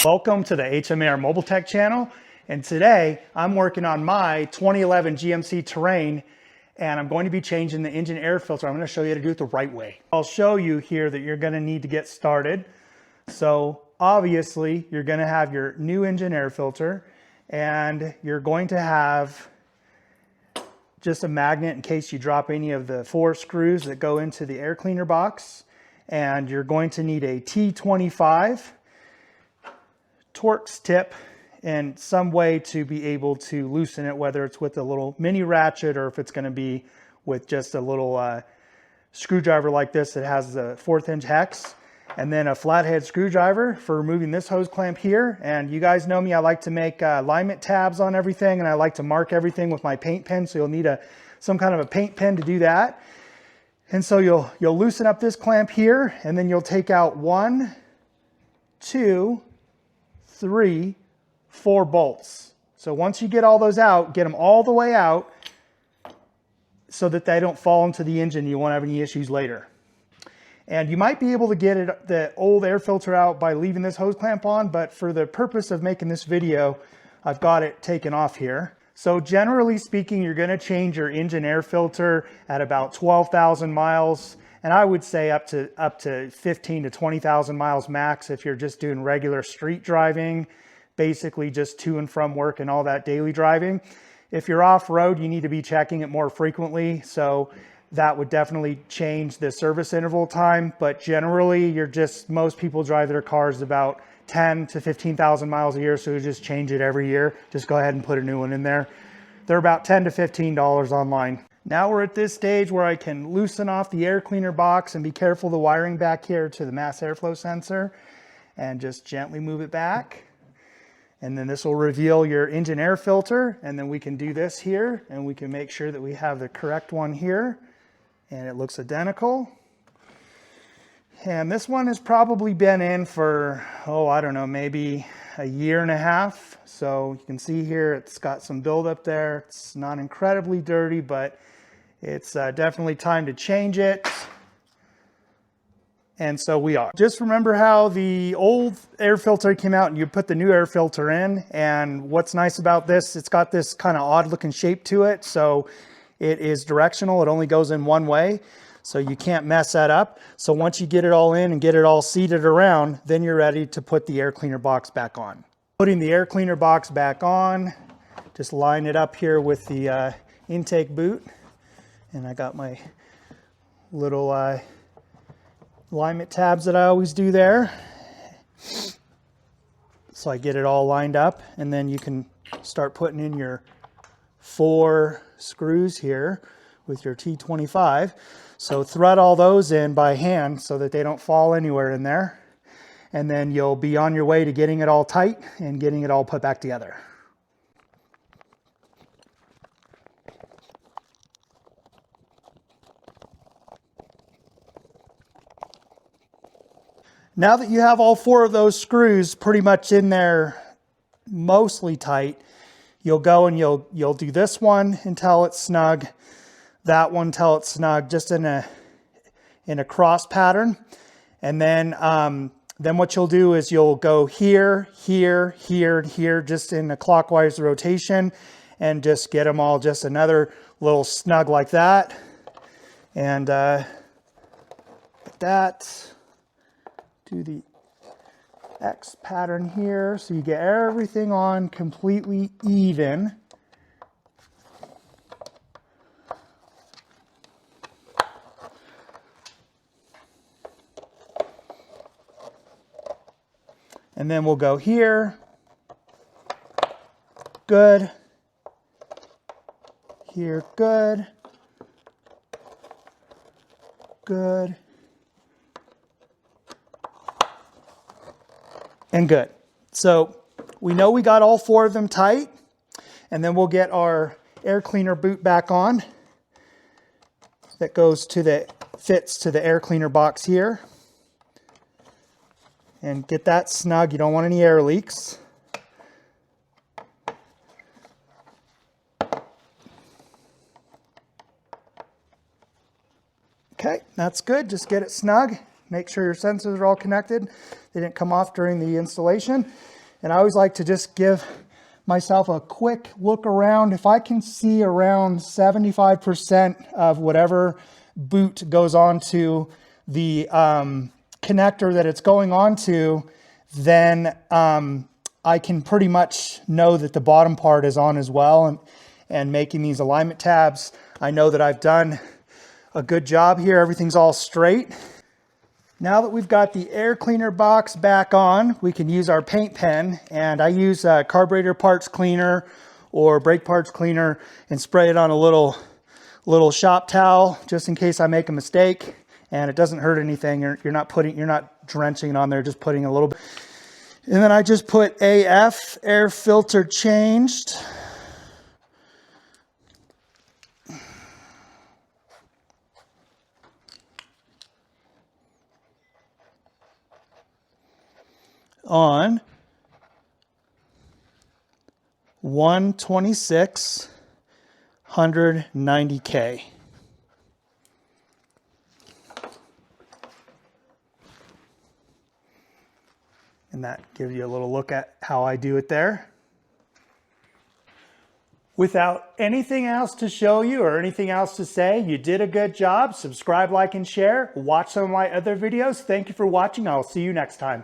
Welcome to the HMAR Mobile Tech channel, and today I'm working on my 2011 GMC Terrain, and I'm going to be changing the engine air filter. I'm going to show you how to do it the right way. I'll show you here that you're going to need to get started. So obviously you're going to have your new engine air filter, and you're going to have just a magnet in case you drop any of the 4 screws that go into the air cleaner box, and you're going to need a T25 Torx tip and some way to be able to loosen it, whether it's with a little mini ratchet or if it's going to be with just a little screwdriver like this that has the 1/4 inch hex, and then a flathead screwdriver for removing this hose clamp here. And you guys know me, I like to make alignment tabs on everything, and I like to mark everything with my paint pen, so you'll need some kind of a paint pen to do that. And so you'll loosen up this clamp here, and then you'll take out 1, 2, 3, 4 bolts. So once you get all those out, get them all the way out so that they don't fall into the engine. You won't have any issues later. And you might be able to get the old air filter out by leaving this hose clamp on, but for the purpose of making this video, I've got it taken off here. So generally speaking, you're going to change your engine air filter at about 12,000 miles. And I would say up to 15 to 20,000 miles max if you're just doing regular street driving, basically just to and from work and all that daily driving. If you're off-road, you need to be checking it more frequently. So that would definitely change the service interval time. But generally, most people drive their cars about 10 to 15,000 miles a year. So you just change it every year. Just go ahead and put a new one in there. They're about $10 to $15 online. Now we're at this stage where I can loosen off the air cleaner box and be careful of the wiring back here to the mass airflow sensor, and just gently move it back. And then this will reveal your engine air filter, and then we can do this here and we can make sure that we have the correct one here, and it looks identical. And this one has probably been in for, I don't know, maybe a year and a half. So you can see here it's got some buildup there. It's not incredibly dirty, but it's definitely time to change it. And so we are. Just remember how the old air filter came out and you put the new air filter in. And what's nice about this, it's got this kind of odd looking shape to it. So it is directional. It only goes in one way. So you can't mess that up. So once you get it all in and get it all seated around, then you're ready to put the air cleaner box back on. Putting the air cleaner box back on, just line it up here with the intake boot. And I got my little alignment tabs that I always do there. So I get it all lined up, and then you can start putting in your 4 screws here with your T25. So thread all those in by hand so that they don't fall anywhere in there. And then you'll be on your way to getting it all tight and getting it all put back together. Now that you have all 4 of those screws pretty much in there, mostly tight, you'll go and you'll do this one until it's snug, that one until it's snug, just in a cross pattern. And then what you'll do is you'll go here, here, here, here, just in a clockwise rotation, and just get them all just another little snug like that. And like that. Do the X pattern here so you get everything on completely even. And then we'll go here. Good. Here, good. Good. And good. So we know we got all 4 of them tight, and then we'll get our air cleaner boot back on that fits to the air cleaner box here, and get that snug. You don't want any air leaks. Okay, that's good. Just get it snug. make sure your sensors are all connected. They didn't come off during the installation. And I always like to just give myself a quick look around. If I can see around 75% of whatever boot goes onto the connector that it's going onto, then I can pretty much know that the bottom part is on as well. And making these alignment tabs, I know that I've done a good job here. Everything's all straight. Now that we've got the air cleaner box back on, we can use our paint pen, and I use a carburetor parts cleaner or brake parts cleaner and spray it on a little shop towel just in case I make a mistake, and it doesn't hurt anything. You're not drenching it on there, just putting a little bit. And then I just put AF, air filter changed. On 126 190K. And that gives you a little look at how I do it there. Without anything else to show you or anything else to say, you did a good job. Subscribe, like, and share. Watch some of my other videos. Thank you for watching. I'll see you next time.